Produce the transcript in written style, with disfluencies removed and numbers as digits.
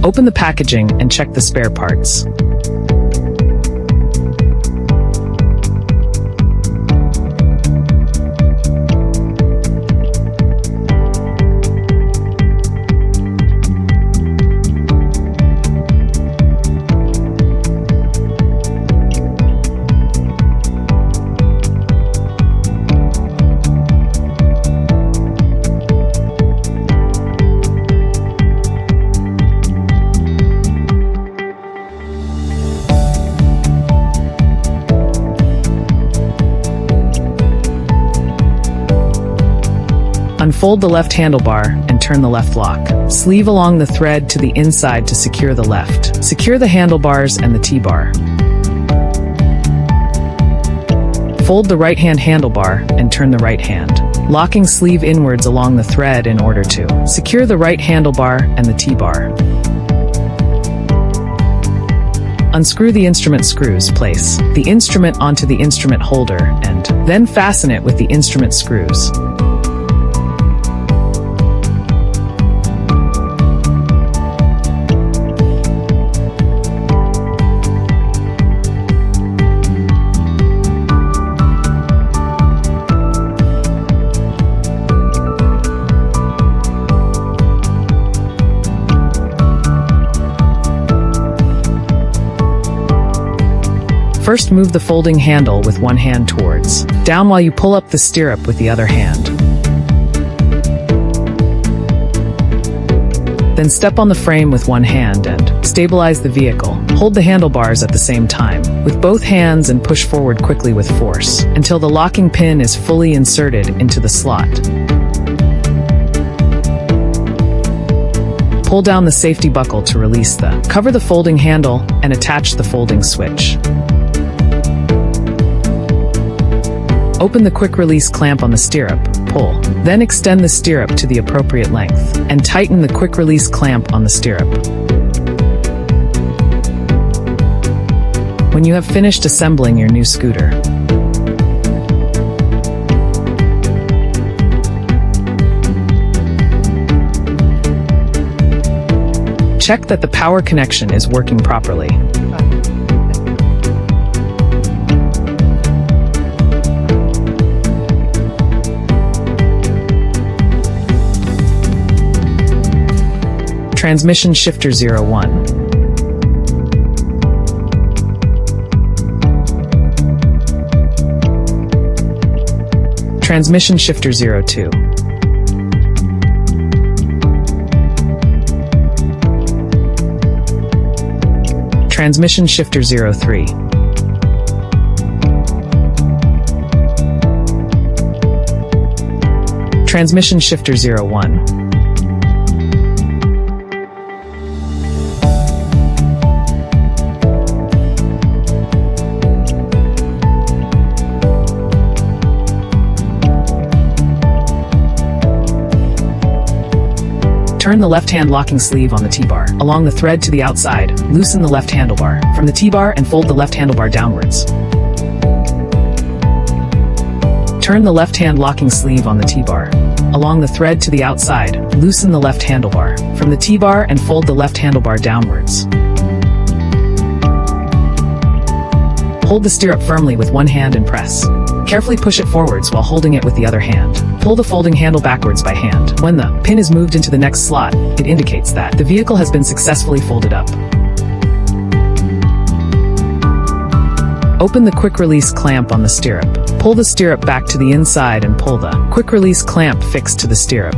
Open the packaging and check the spare parts. Unfold the left handlebar and turn the left lock. Sleeve along the thread to the inside to secure the left. Secure the handlebars and the T-bar. Fold the right-hand handlebar and turn the right hand, locking sleeve inwards along the thread in order to secure the right handlebar and the T-bar. Unscrew the instrument screws. Place the instrument onto the instrument holder and then fasten it with the instrument screws. First, move the folding handle with one hand towards down while you pull up the stirrup with the other hand. Then step on the frame with one hand and stabilize the vehicle. Hold the handlebars at the same time with both hands and push forward quickly with force until the locking pin is fully inserted into the slot. Pull down the safety buckle to release cover the folding handle and attach the folding switch. Open the quick-release clamp on the stirrup, pull. Then extend the stirrup to the appropriate length, and tighten the quick-release clamp on the stirrup. When you have finished assembling your new scooter, check that the power connection is working properly. Transmission shifter 01. Transmission shifter 02. Transmission shifter 03. Transmission shifter 01. Turn the left-hand locking sleeve on the T-bar along the thread to the outside. Loosen the left handlebar from the T-bar and fold the left handlebar downwards. Turn the left-hand locking sleeve on the T-bar along the thread to the outside. Loosen the left handlebar from the T-bar and fold the left handlebar downwards. Hold the stirrup firmly with one hand and press. Carefully push it forwards while holding it with the other hand. Pull the folding handle backwards by hand. When the pin is moved into the next slot, it indicates that the vehicle has been successfully folded up. Open the quick-release clamp on the stirrup. Pull the stirrup back to the inside and pull the quick-release clamp fixed to the stirrup.